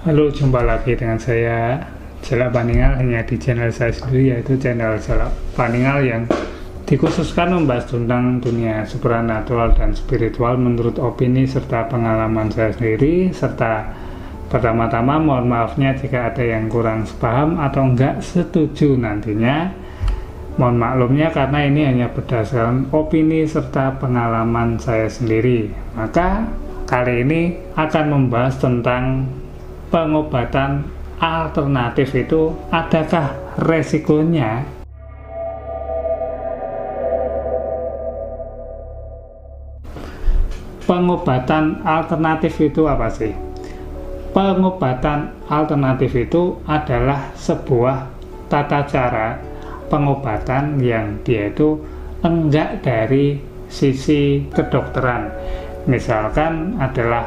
Halo, jumpa lagi dengan saya Jalak Paningal, hanya di channel saya sendiri, yaitu channel Jalak Paningal yang dikhususkan membahas tentang dunia supranatural dan spiritual menurut opini serta pengalaman saya sendiri. Serta pertama-tama mohon maafnya jika ada yang kurang sepaham atau enggak setuju nantinya. Mohon maklumnya karena ini hanya berdasarkan opini serta pengalaman saya sendiri. Maka kali ini akan membahas tentang pengobatan alternatif itu adakah resikonya? Pengobatan alternatif itu apa sih? Pengobatan alternatif itu adalah sebuah tata cara pengobatan yang dia itu enggak dari sisi kedokteran. Misalkan adalah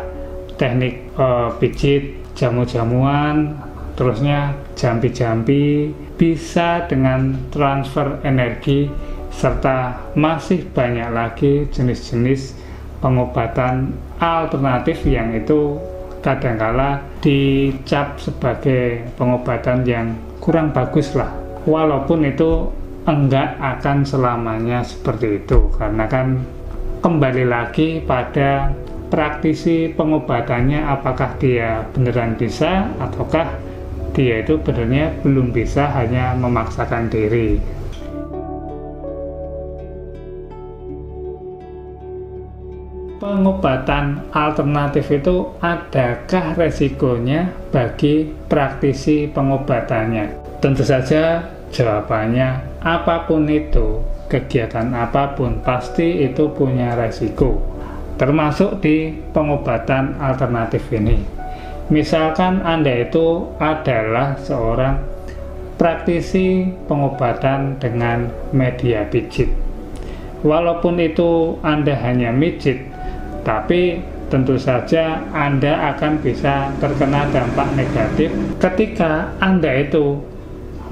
teknik pijit, jamu-jamuan, terusnya jampi-jampi, bisa dengan transfer energi, serta masih banyak lagi jenis-jenis pengobatan alternatif yang itu kadangkala dicap sebagai pengobatan yang kurang bagus lah, walaupun itu enggak akan selamanya seperti itu, karena kan kembali lagi pada praktisi pengobatannya, apakah dia beneran bisa ataukah dia itu benernya belum bisa, hanya memaksakan diri. Pengobatan alternatif itu adakah resikonya bagi praktisi pengobatannya? Tentu saja jawabannya apapun itu, kegiatan apapun pasti itu punya resiko, termasuk di pengobatan alternatif ini. Misalkan Anda itu adalah seorang praktisi pengobatan dengan media pijit. Walaupun itu Anda hanya mijit, tapi tentu saja Anda akan bisa terkena dampak negatif ketika Anda itu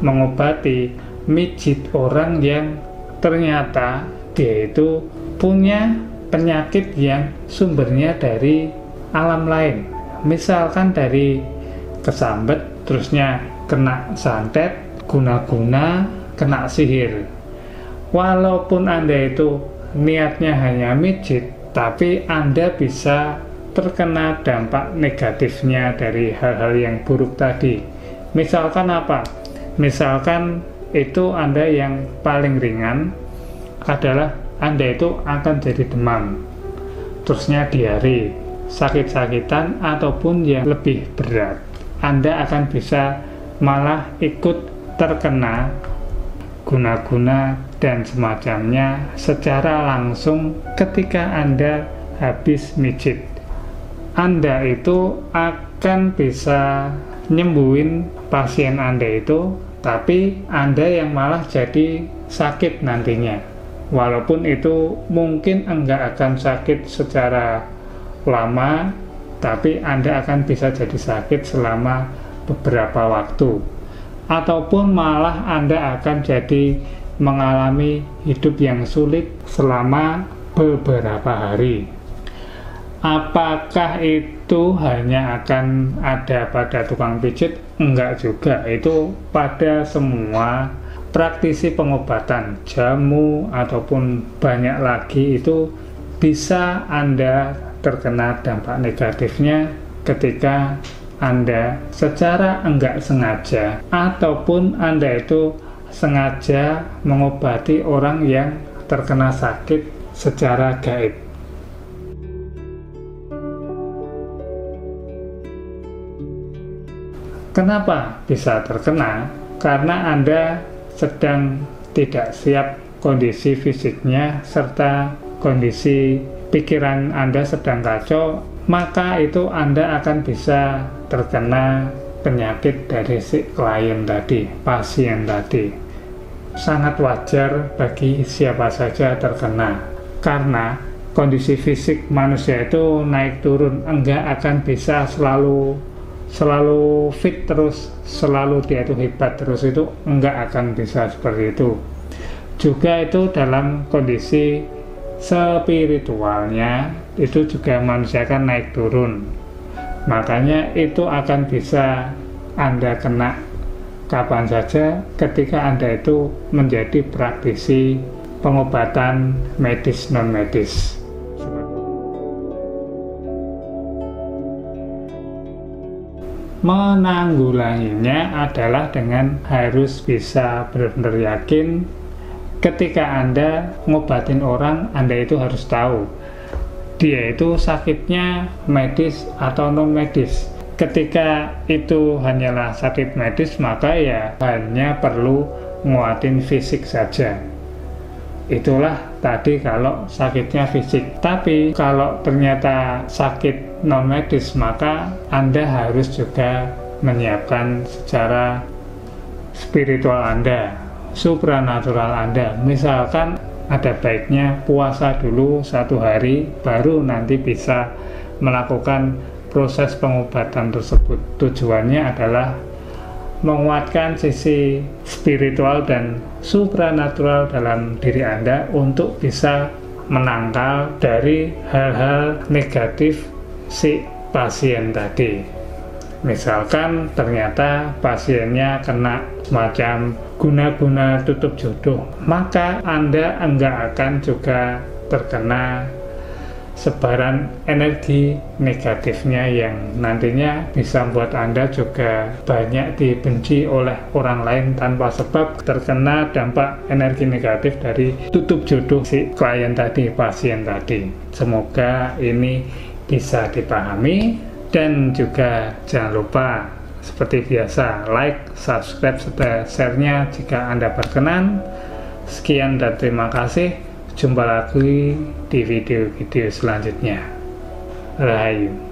mengobati mijit orang yang ternyata dia itu punya penyakit yang sumbernya dari alam lain, misalkan dari kesambet, terusnya kena santet, guna-guna, kena sihir. Walaupun Anda itu niatnya hanya mijit, tapi Anda bisa terkena dampak negatifnya dari hal-hal yang buruk tadi. Misalkan apa? Misalkan itu Anda yang paling ringan adalah Anda itu akan jadi demam, terusnya diare, sakit-sakitan, ataupun yang lebih berat. Anda akan bisa malah ikut terkena guna-guna dan semacamnya secara langsung ketika Anda habis mijit. Anda itu akan bisa nyembuhin pasien Anda itu, tapi Anda yang malah jadi sakit nantinya. Walaupun itu mungkin enggak akan sakit secara lama, tapi Anda akan bisa jadi sakit selama beberapa waktu, ataupun malah Anda akan jadi mengalami hidup yang sulit selama beberapa hari. Apakah itu hanya akan ada pada tukang pijit? Enggak juga, itu pada semua praktisi pengobatan, jamu ataupun banyak lagi, itu bisa Anda terkena dampak negatifnya ketika Anda secara enggak sengaja ataupun Anda itu sengaja mengobati orang yang terkena sakit secara gaib. Kenapa bisa terkena? Karena Anda sedang tidak siap kondisi fisiknya serta kondisi pikiran Anda sedang kacau, maka itu Anda akan bisa terkena penyakit dari si klien tadi, pasien tadi. Sangat wajar bagi siapa saja terkena, karena kondisi fisik manusia itu naik turun, enggak akan bisa selalu fit terus, selalu dia itu hebat terus, itu enggak akan bisa seperti itu. Juga itu dalam kondisi spiritualnya itu juga manusia kan naik turun. Makanya itu akan bisa Anda kena kapan saja ketika Anda itu menjadi praktisi pengobatan medis non-medis. Menanggulanginya adalah dengan harus bisa benar-benar yakin ketika Anda ngobatin orang, Anda itu harus tahu dia itu sakitnya medis atau non-medis. Ketika itu hanyalah sakit medis, maka ya hanya perlu nguatin fisik saja. Itulah tadi kalau sakitnya fisik. Tapi kalau ternyata sakit non-medis, maka Anda harus juga menyiapkan secara spiritual Anda, supranatural Anda. Misalkan ada baiknya puasa dulu 1 hari, baru nanti bisa melakukan proses pengobatan tersebut. Tujuannya adalah menguatkan sisi spiritual dan supranatural dalam diri Anda untuk bisa menangkal dari hal-hal negatif si pasien tadi. Misalkan ternyata pasiennya kena semacam guna-guna tutup jodoh, maka Anda enggak akan juga terkena sebaran energi negatifnya yang nantinya bisa membuat Anda juga banyak dibenci oleh orang lain tanpa sebab, terkena dampak energi negatif dari tutup jodoh si klien tadi, pasien tadi. Semoga ini bisa dipahami. Dan juga jangan lupa seperti biasa like, subscribe, serta share-nya jika Anda berkenan. Sekian dan terima kasih. Jumpa lagi di video-video selanjutnya. Rahayu.